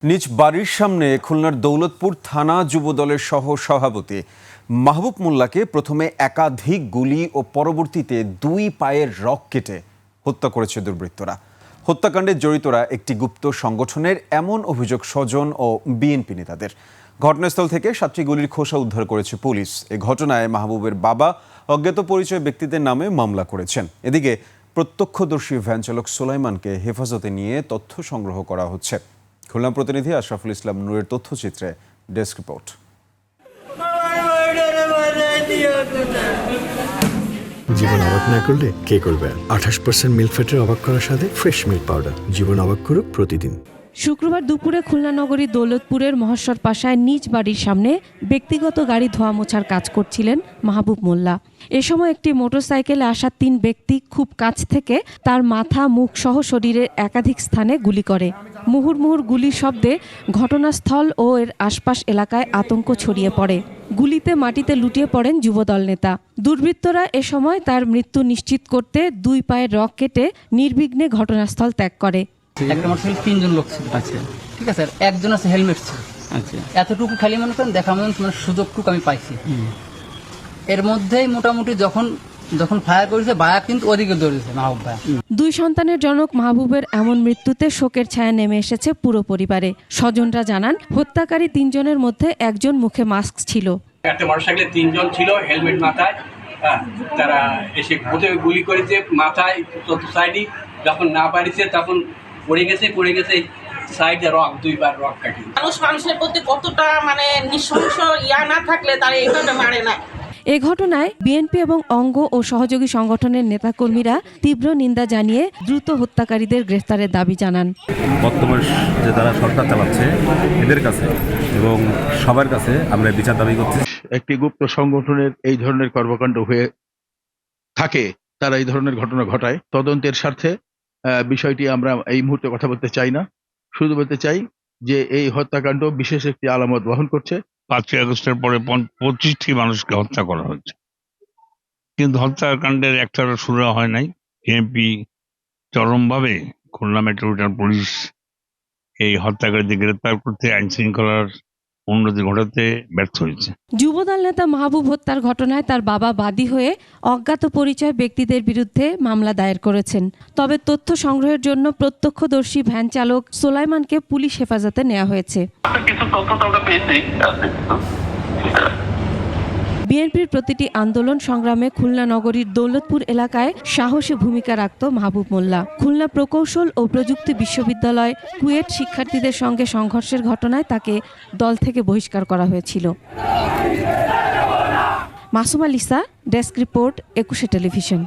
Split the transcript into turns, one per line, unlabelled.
নিজ বাড়ির সামনে খুলনার দৌলতপুর থানা যুবদলের সহ সভাপতি মাহবুব মোল্লাকে প্রথমে একাধিক গুলি ও পরবর্তীতে 2 পায়ের রক কেটে হত্যা করেছে দুর্বৃত্তরা। হত্যাকাণ্ডে জড়িতরা একটি গুপ্ত সংগঠনের, এমন অভিযোগ স্বজন ও বিএনপি নেতাদের। ঘটনাস্থল থেকে 7টি গুলির খোসা উদ্ধার করেছে পুলিশ। এ ঘটনায় মাহবুবের বাবা অজ্ঞাত পরিচয় ব্যক্তিদের নামে মামলা করেছেন। এদিকে প্রত্যক্ষদর্শী ভ্যান চালক সুলাইমানকে হেফাজতে নিয়ে তথ্য সংগ্রহ করা হচ্ছে। খুলনা প্রতিনিধি আশরাফুল ইসলাম নূরের তথ্যচিত্রে ডেস্ক রিপোর্ট।
জীবন অবাক না করলে কে করবে? 28% মিল্ক ফ্যাটের অবাক করার সাথে ফ্রেশ মিল্ক পাউডার। জীবন অবাক করুক প্রতিদিন।
শুক্রবার দুপুরে খুলনা নগরীর দৌলতপুরের মহেশ্বর পাশায় নিজ বাড়ির সামনে ব্যক্তিগত গাড়ি ধোয়া মোছার কাজ করছিলেন মাহবুব মোল্লা। এ সময় একটি মোটরসাইকেলে আসা 3 ব্যক্তি খুব কাছ থেকে তার মাথা, মুখ সহ শরীরের একাধিক স্থানে গুলি করে। মুহুর্মুহুর গুলির শব্দে ঘটনাস্থল ও এর আশপাশ এলাকায় আতঙ্ক ছড়িয়ে পড়ে। গুলিতে মাটিতে লুটিয়ে পড়েন যুবদল নেতা। দুর্বৃত্তরা এ সময় তার মৃত্যু নিশ্চিত করতে 2 পায়ের রক কেটে নির্বিঘ্নে ঘটনাস্থল ত্যাগ করে।
একটা মোটরসাইকেল 3 জন লোক ছিল। আচ্ছা, ঠিক আছে। একজন আছে হেলমেট ছিল। আচ্ছা, এতটুকু খালি মনে করেন দেখা মনে সুযোগটুকু আমি পাইছি। এর মধ্যেই মোটামুটি যখন ফায়ার করেছে বায়া কিন্তু ওদিকে দৌড়েছে মাহবুব ভাই।
2 সন্তানের জনক মাহবুবের এমন মৃত্যুতে শোকের ছায়া নেমে এসেছে পুরো পরিবারে। স্বজনরা জানান, হত্যাকারী 3 জনের মধ্যে একজন মুখে মাস্ক ছিল।
একটা মোটরসাইকেলে 3 জন ছিল, হেলমেট মাথায়। তারা এসে গুলি করেছে মাথায়, সাইডে যখন না পারিছে তখন পড়ে গেছে সাইডে রক, 2 বার রক কাটি।
মানুষের প্রতি কতটা নৃশংস না থাকলে তারা এইভাবে মারে না।
এ ঘটনায় বিএনপি এবং অঙ্গ ও সহযোগী সংগঠনের নেতাকর্মীরা তীব্র নিন্দা জানিয়ে দ্রুত হত্যাকারীদের গ্রেফতারের দাবি জানান।
বর্তমান যে তারা সরকার চালাচ্ছে এদের কাছে এবং সবার কাছে আমরা বিচার দাবি করছি।
একটি গুপ্ত সংগঠনের এই ধরনের কর্মকাণ্ড হয়ে থাকে, তারা এই ধরনের ঘটনা ঘটায়। তদন্তের স্বার্থে বিষয়টি আমরা এই মুহূর্তে কথা বলতে চাই না। শুধু বলতে চাই যে এই হত্যাকাণ্ড বিশেষ একটি আলামত বহন করছে।
5ই আগস্টের পরে 25টি মানুষকে হত্যা করা হয়েছে, কিন্তু হত্যাকাণ্ডের একটারও শুরু হয় নাই। বিএনপি চরমভাবে খুলনা মেট্রোপলিটন পুলিশ এই হত্যাকারীদের গ্রেপ্তার করতে, আইন শৃঙ্খলার উন্নতি ঘটাতে ব্যর্থ হয়েছে।
যুবদল নেতা মাহবুব হত্যার ঘটনায় তার বাবা বাদী হয়ে অজ্ঞাত পরিচয় ব্যক্তিদের বিরুদ্ধে মামলা দায়ের করেছেন। তবে তথ্য সংগ্রহের জন্য প্রত্যক্ষদর্শী ভ্যান চালক সুলাইমানকে পুলিশ হেফাজতে নেওয়া হয়েছে। বিএনপির প্রতিটি আন্দোলন সংগ্রামে খুলনা নগরীর দৌলতপুর এলাকায় সাহসী ভূমিকা রাখত মাহবুব মোল্লা। খুলনা প্রকৌশল ও প্রযুক্তি বিশ্ববিদ্যালয় কুয়েট শিক্ষার্থীদের সঙ্গে সংঘর্ষের ঘটনায় তাকে দল থেকে বহিষ্কার করা হয়েছিল। Masuma Lisa, desk report, 21 television.